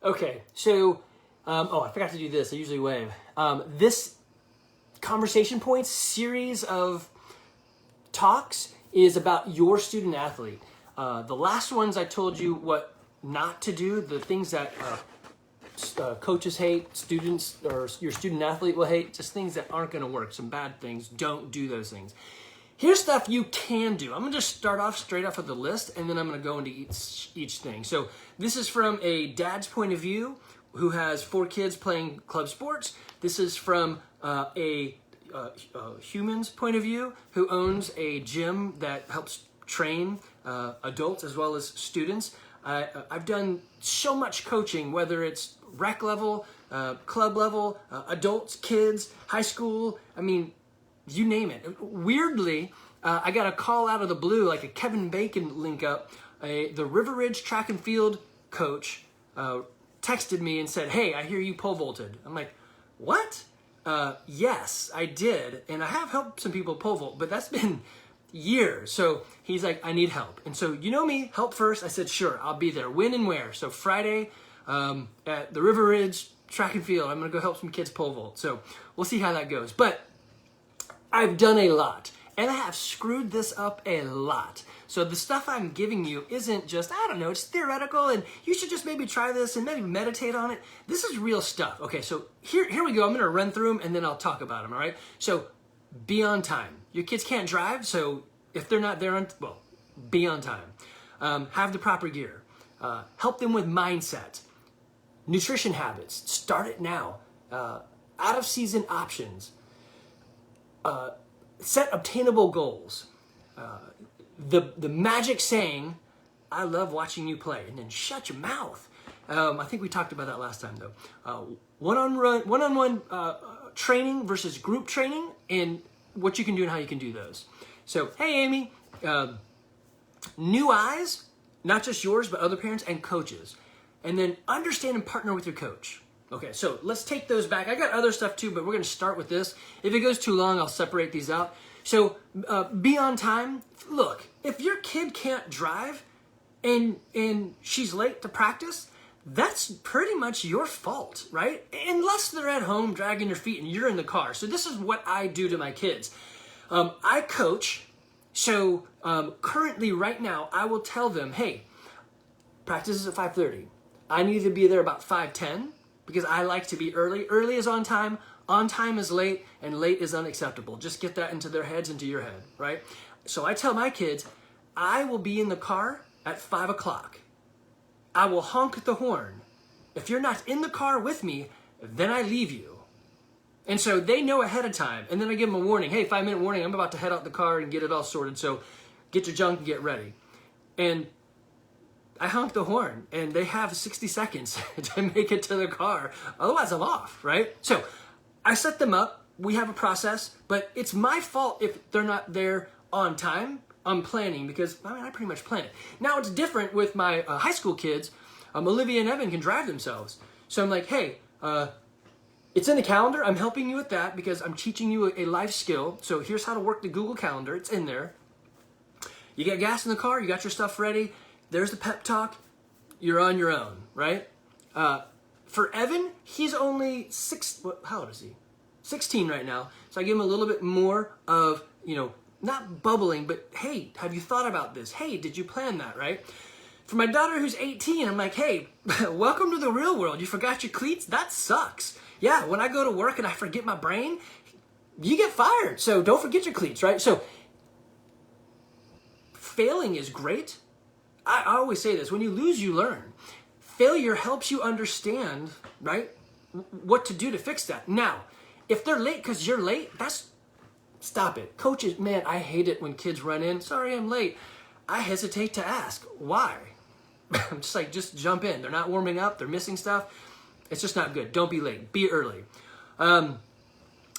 Okay, so, oh, I forgot to do this. I usually wave. This Conversation Points series of talks is about your student athlete. The last ones I told you what not to do, the things that coaches hate, students or your student athlete will hate, just things that aren't going to work, some bad things. Don't do those things. Here's stuff you can do. I'm going to just start off straight off with the list, and then I'm going to go into each thing. So this is from a dad's point of view who has 4 kids playing club sports. This is from a human's point of view who owns a gym that helps train adults as well as students. I've done so much coaching, whether it's rec level, club level, adults, kids, high school. I mean, you name it. Weirdly, I got a call out of the blue, like a Kevin Bacon link up. The River Ridge track and field coach texted me and said, "Hey, I hear you pole vaulted." I'm like, "What?" Yes, I did. And I have helped some people pole vault, but that's been years. So he's like, "I need help." And so, you know me, help first. I said, "Sure, I'll be there." When and where? So Friday at the River Ridge track and field, I'm going to go help some kids pole vault. So we'll see how that goes. But I've done a lot, and I have screwed this up a lot. So the stuff I'm giving you isn't just, I don't know, it's theoretical, and you should just maybe try this and maybe meditate on it. This is real stuff. Okay, so here we go. I'm going to run through them, and then I'll talk about them, all right? So be on time. Your kids can't drive, so if they're not there, be on time. Have the proper gear. Help them with mindset. Nutrition habits. Start it now. Out-of-season options. Set obtainable goals. The magic saying, "I love watching you play," and then shut your mouth. I think we talked about that last time, though. One-on-one training versus group training, and what you can do and how you can do those. So, hey, Amy, new eyes, not just yours, but other parents and coaches. And then understand and partner with your coach. Okay, so let's take those back. I got other stuff too, but we're going to start with this. If it goes too long, I'll separate these out. So be on time. Look, if your kid can't drive and she's late to practice, that's pretty much your fault, right? Unless they're at home dragging their feet and you're in the car. So this is what I do to my kids. I coach. So currently right now, I will tell them, "Hey, practice is at 5:30. I need to be there about 5:10. Because I like to be early. Early is on time is late, and late is unacceptable. Just get that into their heads, into your head, right? So I tell my kids, I will be in the car at 5 o'clock. I will honk the horn. If you're not in the car with me, then I leave you. And so they know ahead of time. And then I give them a warning. Hey, 5-minute warning. I'm about to head out the car and get it all sorted. So get your junk and get ready. And I honk the horn, and they have 60 seconds to make it to the car. Otherwise, I'm off, right? So I set them up. We have a process, but it's my fault if they're not there on time. I'm planning because, I pretty much plan it. Now, it's different with my high school kids. Olivia and Evan can drive themselves. So I'm like, hey, it's in the calendar. I'm helping you with that because I'm teaching you a life skill. So here's how to work the Google Calendar. It's in there. You get gas in the car. You got your stuff ready. There's the pep talk. You're on your own, right? For Evan, he's only how old is he? 16 right now. So I give him a little bit more of, not bubbling, but hey, have you thought about this? Hey, did you plan that, right? For my daughter who's 18, I'm like, hey, welcome to the real world. You forgot your cleats? That sucks. Yeah, when I go to work and I forget my brain, you get fired. So don't forget your cleats, right? So failing is great. I always say this, when you lose, you learn. Failure helps you understand, right, what to do to fix that. Now, if they're late because you're late, stop it. Coaches, man, I hate it when kids run in. Sorry, I'm late. I hesitate to ask. Why? I'm just like, just jump in. They're not warming up. They're missing stuff. It's just not good. Don't be late. Be early.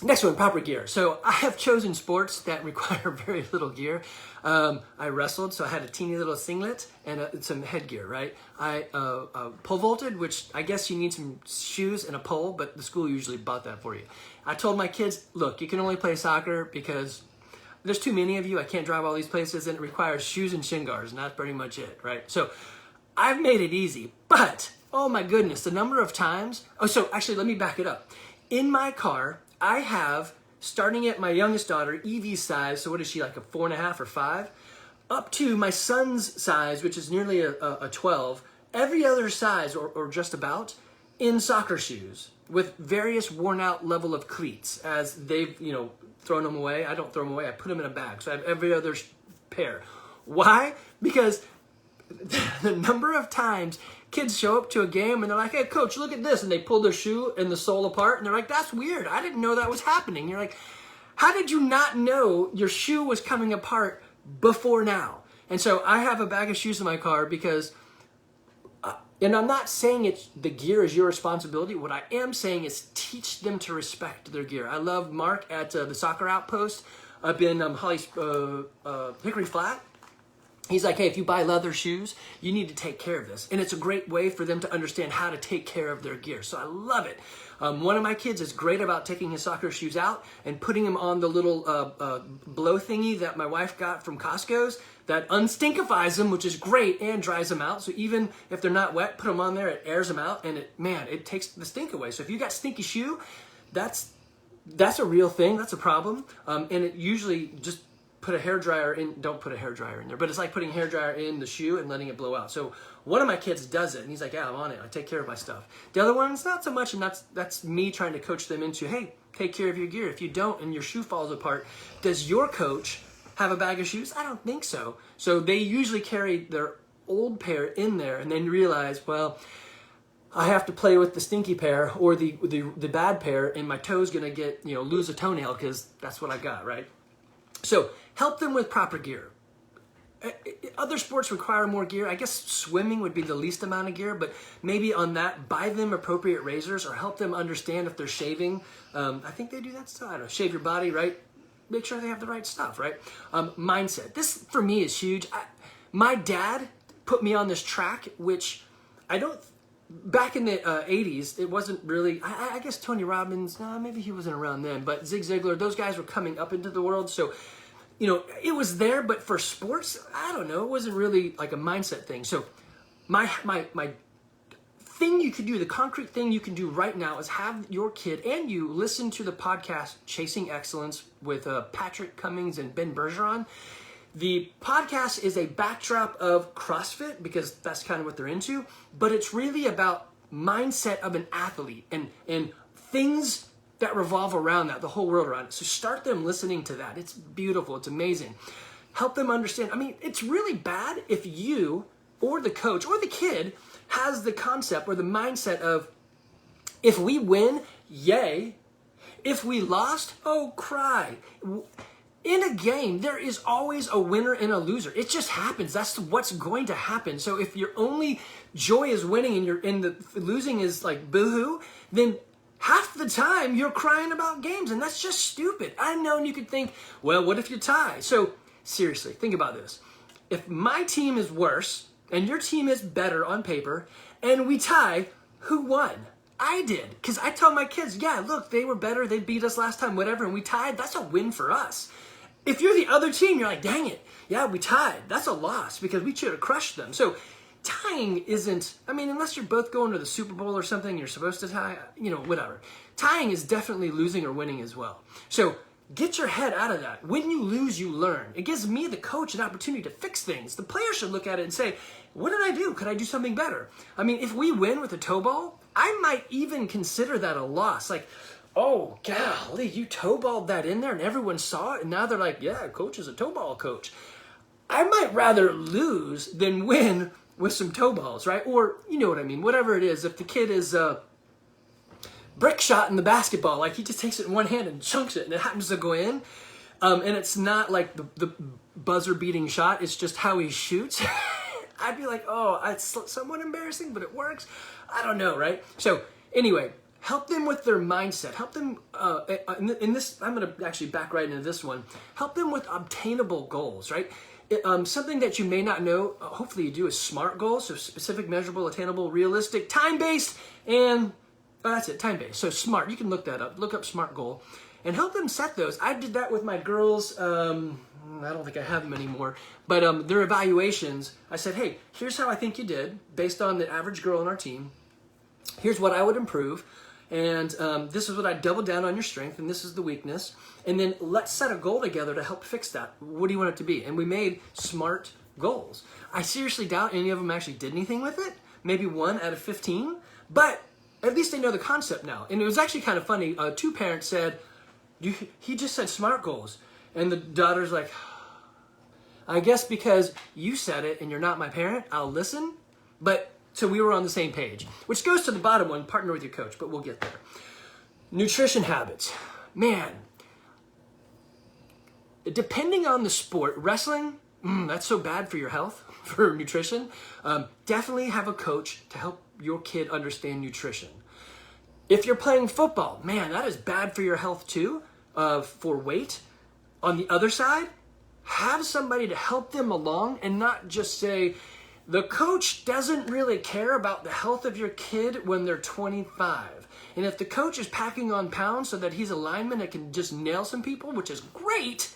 Next one, proper gear. So I have chosen sports that require very little gear. I wrestled, so I had a teeny little singlet and some headgear, right? I pole vaulted, which I guess you need some shoes and a pole, but the school usually bought that for you. I told my kids, look, you can only play soccer because there's too many of you. I can't drive all these places, and it requires shoes and shin guards, and that's pretty much it, right? So I've made it easy, but Oh my goodness, the number of times. Oh, so actually, let me back it up. In my car, I have, starting at my youngest daughter, Evie size, so what is she, like a 4.5 or 5, up to my son's size, which is nearly a 12, every other size or just about, in soccer shoes with various worn out level of cleats as they've, thrown them away. I don't throw them away. I put them in a bag. So I have every other pair. Why? Because the number of times kids show up to a game and they're like, hey, coach, look at this. And they pull their shoe and the sole apart. And they're like, that's weird. I didn't know that was happening. You're like, how did you not know your shoe was coming apart before now? And so I have a bag of shoes in my car because, and I'm not saying the gear is your responsibility. What I am saying is teach them to respect their gear. I love Mark at the Soccer Outpost up in Hickory Flat. He's like, hey, if you buy leather shoes, you need to take care of this. And it's a great way for them to understand how to take care of their gear. So I love it. One of my kids is great about taking his soccer shoes out and putting them on the little blow thingy that my wife got from Costco's that unstinkifies them, which is great, and dries them out. So even if they're not wet, put them on there, it airs them out, and it takes the stink away. So if you got stinky shoe, that's a real thing. That's a problem. And it usually just put a hairdryer in, don't put a hairdryer in there, but it's like putting a hairdryer in the shoe and letting it blow out. So one of my kids does it, and he's like, yeah, I'm on it. I take care of my stuff. The other one's not so much, and that's me trying to coach them into, hey, take care of your gear. If you don't and your shoe falls apart, does your coach have a bag of shoes? I don't think so. So they usually carry their old pair in there and then realize, well, I have to play with the stinky pair or the bad pair, and my toe's gonna get, lose a toenail because that's what I got, right? So help them with proper gear. Other sports require more gear. I guess swimming would be the least amount of gear, but maybe on that, buy them appropriate razors or help them understand if they're shaving. I think they do that stuff. I don't know, shave your body, right? Make sure they have the right stuff, right? Mindset. This, for me, is huge. My dad put me on this track, which back in the 80s, it wasn't really, I guess Tony Robbins, maybe he wasn't around then, but Zig Ziglar, those guys were coming up into the world. So, it was there, but for sports, I don't know, it wasn't really like a mindset thing. So my thing you could do, the concrete thing you can do right now is have your kid and you listen to the podcast Chasing Excellence with Patrick Cummings and Ben Bergeron. The podcast is a backdrop of CrossFit because that's kind of what they're into, but it's really about mindset of an athlete and things that revolve around that, the whole world around it. So start them listening to that. It's beautiful. It's amazing. Help them understand. I mean, it's really bad if you or the coach or the kid has the concept or the mindset of, if we win, yay. If we lost, oh, cry. In a game, there is always a winner and a loser. It just happens. That's what's going to happen. So if your only joy is winning and the losing is like boo-hoo, then half the time you're crying about games, and that's just stupid. I know, and you could think, well, what if you tie? So seriously, think about this. If my team is worse and your team is better on paper and we tie, who won? I did, because I tell my kids, yeah, look, they were better, they beat us last time, whatever, and we tied. That's a win for us. If you're the other team, you're like, dang it, yeah, we tied. That's a loss because we should have crushed them. So tying isn't, unless you're both going to the Super Bowl or something, you're supposed to tie, whatever. Tying is definitely losing or winning as well. So get your head out of that. When you lose, you learn. It gives me, the coach, an opportunity to fix things. The player should look at it and say, what did I do? Could I do something better? If we win with a toe ball, I might even consider that a loss. Like, oh, golly, you toe balled that in there and everyone saw it, and now they're like, yeah, coach is a toe ball coach. I might rather lose than win with some toe balls, right? Or, you know what I mean, whatever it is. If the kid is brick shot in the basketball, like he just takes it in one hand and chunks it and it happens to go in, and it's not like the buzzer beating shot, it's just how he shoots. I'd be like, oh, it's somewhat embarrassing, but it works. I don't know, right? So anyway, help them with their mindset. Help them, in this, I'm going to actually back right into this one. Help them with obtainable goals, right? Something that you may not know, hopefully you do, is SMART goals. So specific, measurable, attainable, realistic, time-based, and that's it, time-based. So SMART, you can look that up. Look up SMART goal and help them set those. I did that with my girls I don't think I have them anymore, but their evaluations, I said, hey, here's how I think you did based on the average girl on our team. Here's what I would improve. And this is what I double down on your strength, and this is the weakness. And then let's set a goal together to help fix that. What do you want it to be? And we made SMART goals. I seriously doubt any of them actually did anything with it. Maybe 1 out of 15. But at least they know the concept now. And it was actually kind of funny. 2 parents said, he just said SMART goals. And the daughter's like, I guess because you said it and you're not my parent, I'll listen. But so we were on the same page, which goes to the bottom one, partner with your coach, but we'll get there. Nutrition habits. Man, depending on the sport, wrestling, that's so bad for your health, for nutrition. Definitely have a coach to help your kid understand nutrition. If you're playing football, man, that is bad for your health too, for weight. On the other side, have somebody to help them along and not just say, the coach doesn't really care about the health of your kid when they're 25. And if the coach is packing on pounds so that he's a lineman that can just nail some people, which is great,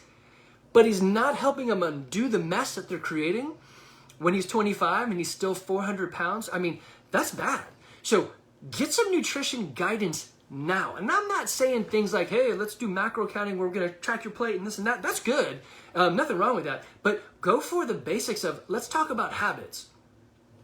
but he's not helping them undo the mess that they're creating when he's 25 and he's still 400 pounds, I mean, that's bad. So get some nutrition guidance now. And I'm not saying things like, hey, let's do macro counting, we're going to track your plate and this and that. That's good. Nothing wrong with that. But go for the basics of, let's talk about habits.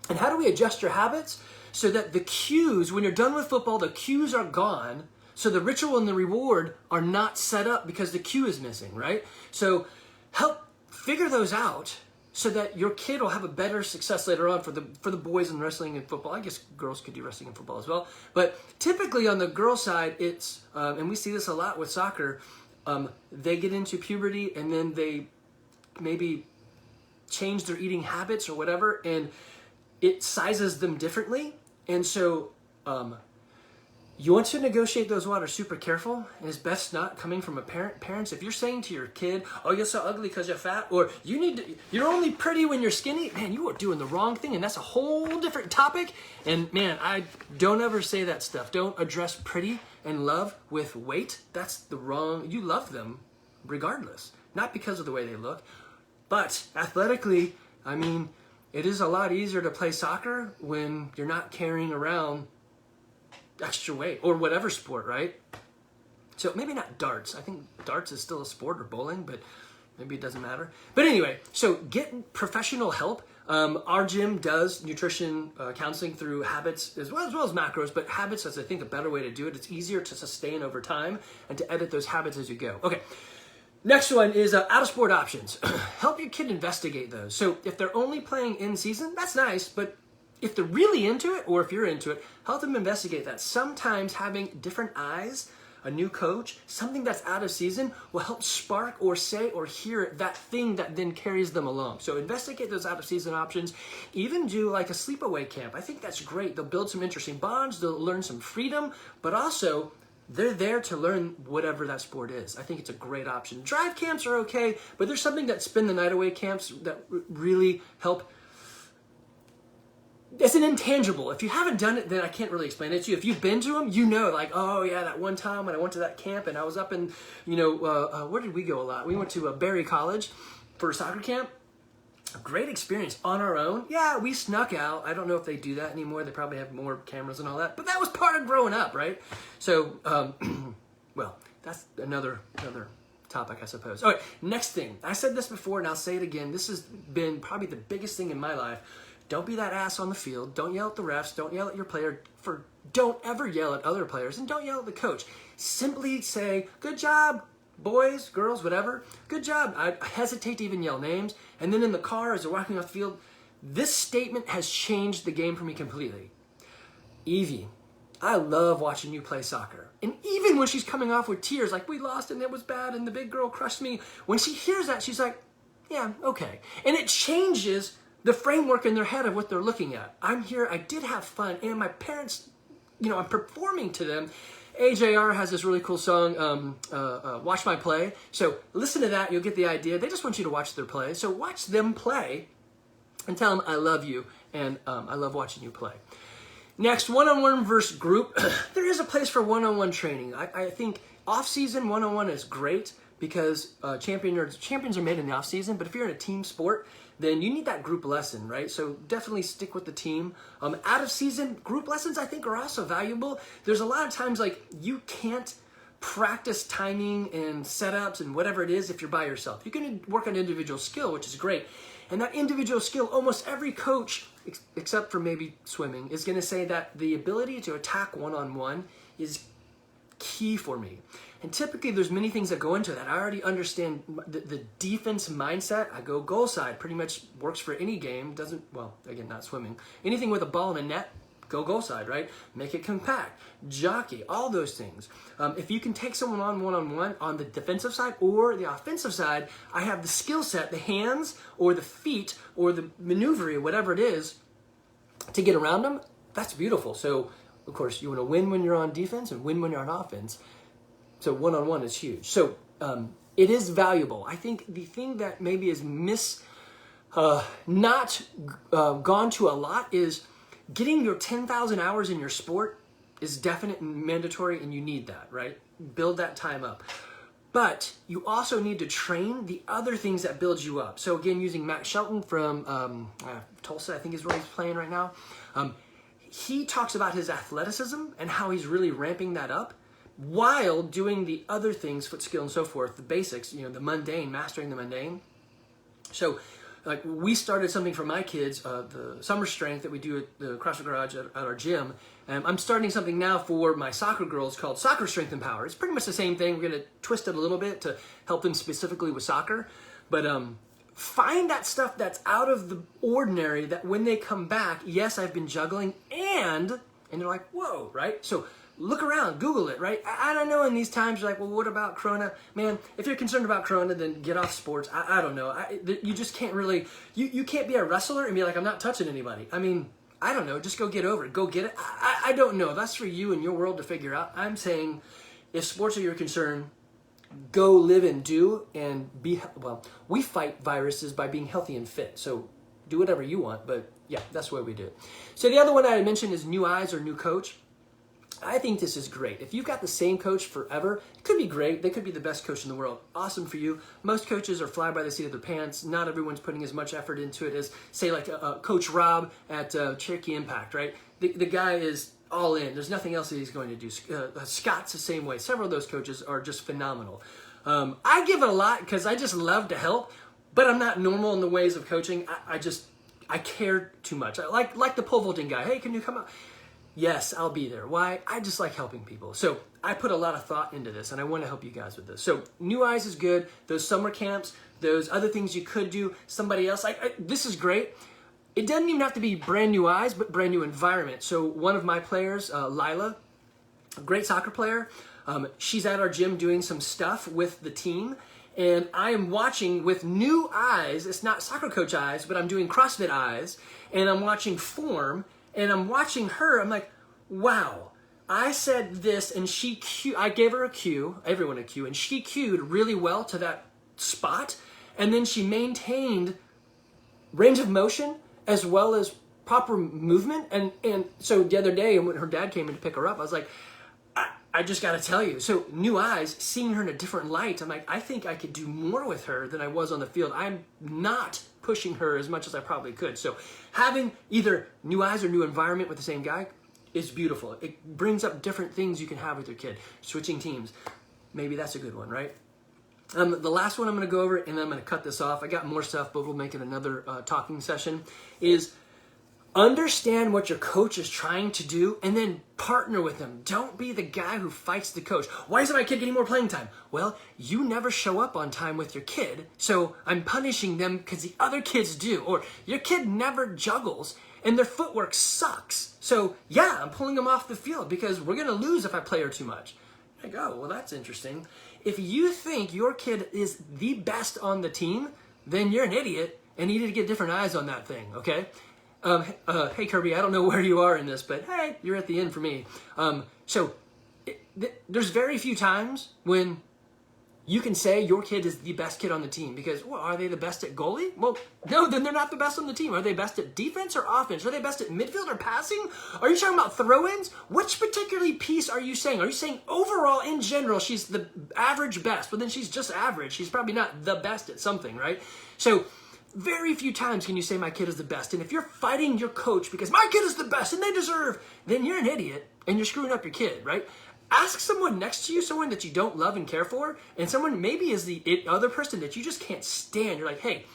And how do we adjust your habits so that the cues, when you're done with football, the cues are gone. So the ritual and the reward are not set up because the cue is missing, right? So help figure those out so that your kid will have a better success later on for the boys in wrestling and football. I guess girls could do wrestling and football as well. But typically on the girl side, it's, and we see this a lot with soccer, they get into puberty and then they maybe change their eating habits or whatever, and it sizes them differently. And so you want to negotiate those waters super careful, and it's best not coming from a parent. Parents, if you're saying to your kid, oh, you're so ugly because you're fat, or you're only pretty when you're skinny, man, you are doing the wrong thing, and that's a whole different topic. And man, I don't ever say that stuff. Don't address pretty and love with weight. That's the wrong, you love them regardless, not because of the way they look. But athletically, I mean, it is a lot easier to play soccer when you're not carrying around extra weight, or whatever sport, right? So maybe not darts. I think darts is still a sport, or bowling, but maybe it doesn't matter. But anyway, so get professional help. Our gym does nutrition counseling through habits as well as macros, but habits is, I think, a better way to do it. It's easier to sustain over time and to edit those habits as you go. Okay. Next one is out-of-sport options. Help your kid investigate those. So if they're only playing in season, that's nice, but if they're really into it, or if you're into it, help them investigate that. Sometimes having different eyes, a new coach, something that's out of season will help spark or say or hear that thing that then carries them along. So investigate those out-of-season options. Even do like a sleepaway camp. I think that's great. They'll build some interesting bonds. They'll learn some freedom, but also they're there to learn whatever that sport is. I think it's a great option. Drive camps are okay, but there's something that spend the night away camps that really help. It's an intangible. If you haven't done it, then I can't really explain it to you. If you've been to them, you know, like, oh yeah, that one time when I went to that camp and I was up in, where did we go a lot? We went to Berry College for a soccer camp. A great experience on our own. Yeah, we snuck out. I don't know if they do that anymore. They probably have more cameras and all that, but that was part of growing up, right? So, well, that's another topic, I suppose. All right, next thing. I said this before and I'll say it again. This has been probably the biggest thing in my life. Don't be that ass on the field. Don't yell at the refs. Don't yell at your player. Don't ever yell at other players, and don't yell at the coach. Simply say, good job, boys, girls, whatever. Good job. I hesitate to even yell names. And then in the car as they're walking off the field, this statement has changed the game for me completely. Evie, I love watching you play soccer. And even when she's coming off with tears, like we lost and it was bad and the big girl crushed me, when she hears that, she's like, yeah, okay. And it changes the framework in their head of what they're looking at. I'm here, I did have fun, and my parents, I'm performing to them. AJR has this really cool song, Watch My Play. So listen to that, you'll get the idea. They just want you to watch their play. So watch them play and tell them I love you and I love watching you play. Next, one-on-one versus group. There is a place for one-on-one training. I think off-season one-on-one is great, because champions are made in the off season. But if you're in a team sport, then you need that group lesson, right? So definitely stick with the team. Out of season, group lessons I think are also valuable. There's a lot of times like you can't practice timing and setups and whatever it is if you're by yourself. You can work on individual skill, which is great. And that individual skill, almost every coach, except for maybe swimming, is going to say that the ability to attack one-on-one is key for me. And typically there's many things that go into that. I already understand the defense mindset. I go goal side, pretty much works for any game. Doesn't, well, again, not swimming. Anything with a ball and a net, go goal side, right? Make it compact, jockey, all those things. If you can take someone on one-on-one on the defensive side or the offensive side, I have the skill set, the hands or the feet or the maneuver, whatever it is, to get around them. That's beautiful. So, of course, you want to win when you're on defense and win when you're on offense. So one-on-one is huge. So it is valuable. I think the thing that maybe is not gone to a lot is getting your 10,000 hours in your sport is definite and mandatory, and you need that, right? Build that time up. But you also need to train the other things that build you up. So again, using Matt Shelton from Tulsa, I think is where he's playing right now. He talks about his athleticism and how he's really ramping that up while doing the other things, foot skill and so forth, the basics, you know, the mundane, mastering the mundane. So like we started something for my kids, the summer strength that we do at the CrossFit Garage at our gym. And I'm starting something now for my soccer girls called Soccer Strength and Power. It's pretty much the same thing. We're going to twist it a little bit to help them specifically with soccer. But find that stuff that's out of the ordinary that when they come back, yes, I've been juggling, and they're like, whoa, right? So look around, Google it, right? I don't know, in these times, you're like, well, what about Corona? Man, if you're concerned about Corona, then get off sports. I don't know. You just can't really, you can't be a wrestler and be like, I'm not touching anybody. I mean, I don't know, just go get over it, go get it. I don't know, that's for you and your world to figure out. I'm saying, if sports are your concern, go live and do and be, well, we fight viruses by being healthy and fit. So do whatever you want, but yeah, that's the way we do it. So the other one that I mentioned is new eyes or new coach. I think this is great. If you've got the same coach forever, it could be great. They could be the best coach in the world. Awesome for you. Most coaches are fly by the seat of their pants. Not everyone's putting as much effort into it as, say, like Coach Rob at Cherokee Impact, right? The guy is all in. There's nothing else that he's going to do. Scott's the same way. Several of those coaches are just phenomenal. I give it a lot because I just love to help, but I'm not normal in the ways of coaching. I care too much. I like the pole vaulting guy. Hey, can you come out? Yes, I'll be there. Why? I just like helping people. So I put a lot of thought into this, and I want to help you guys with this. So new eyes is good. Those summer camps, those other things you could do, somebody else. This is great. It doesn't even have to be brand new eyes, but brand new environment. So one of my players, Lila, a great soccer player, she's at our gym doing some stuff with the team, and I am watching with new eyes. It's not soccer coach eyes, but I'm doing CrossFit eyes, and I'm watching form, and I'm watching her. I'm like, wow, I said this, and I gave her a cue, everyone a cue, and she cued really well to that spot, and then she maintained range of motion as well as proper movement. And so the other day, when her dad came in to pick her up, I was like, I just got to tell you. So new eyes, seeing her in a different light, I'm like, I think I could do more with her than I was on the field. I'm not pushing her as much as I probably could. So having either new eyes or new environment with the same guy is beautiful. It brings up different things you can have with your kid. Switching teams, maybe that's a good one, right? The last one I'm going to go over, and then I'm going to cut this off. I got more stuff, but we'll make it another talking session, is understand what your coach is trying to do and then partner with them. Don't be the guy who fights the coach. Why isn't my kid getting more playing time? Well, you never show up on time with your kid, so I'm punishing them because the other kids do. Or your kid never juggles and their footwork sucks. So yeah, I'm pulling them off the field because we're going to lose if I play her too much. I go, well, that's interesting. If you think your kid is the best on the team, then you're an idiot and you need to get different eyes on that thing, okay? Hey, Kirby, I don't know where you are in this, but hey, you're at the end for me. There's very few times when you can say your kid is the best kid on the team because, well, are they the best at goalie? Well, no, then they're not the best on the team. Are they best at defense or offense? Are they best at midfield or passing? Are you talking about throw-ins? Which particularly piece are you saying? Are you saying overall, in general, she's the average best? Well, then she's just average. She's probably not the best at something, right? So very few times can you say my kid is the best. And if you're fighting your coach because my kid is the best and they deserve, then you're an idiot and you're screwing up your kid, right? Ask someone next to you, someone that you don't love and care for, and someone maybe is the other person that you just can't stand. You're like, hey,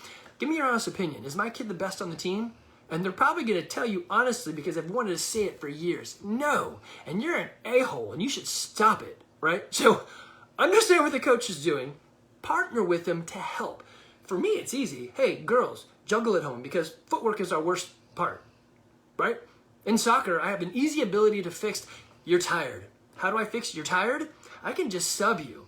give me your honest opinion. Is my kid the best on the team? And they're probably going to tell you honestly because they've wanted to say it for years. No. And you're an a-hole, and you should stop it, right? So understand what the coach is doing. Partner with them to help. For me, it's easy. Hey, girls, juggle at home because footwork is our worst part, right? In soccer, I have an easy ability to fix, you're tired. How do I fix you're tired? I can just sub you.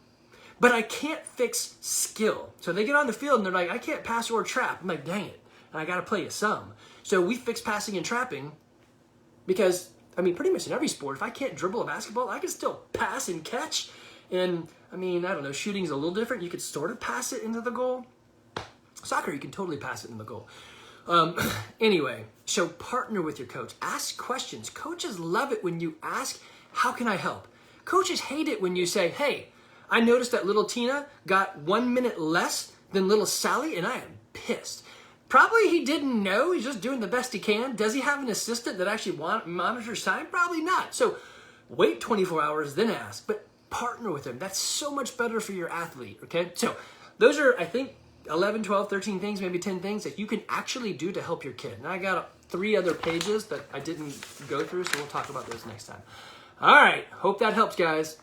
But I can't fix skill. So they get on the field and they're like, I can't pass or trap. I'm like, dang it. And I got to play you some. So we fix passing and trapping because, I mean, pretty much in every sport, if I can't dribble a basketball, I can still pass and catch. And, I mean, I don't know, shooting's a little different. You could sort of pass it into the goal. Soccer, you can totally pass it in the goal. Anyway, so partner with your coach. Ask questions. Coaches love it when you ask, how can I help? Coaches hate it when you say, hey, I noticed that little Tina got 1 minute less than little Sally, and I am pissed. Probably he didn't know. He's just doing the best he can. Does he have an assistant that actually monitors time? Probably not. So wait 24 hours, then ask. But partner with him. That's so much better for your athlete, okay? So those are, I think, 11, 12, 13 things, maybe 10 things that you can actually do to help your kid. And I got 3 other pages that I didn't go through, so we'll talk about those next time. All right, hope that helps, guys.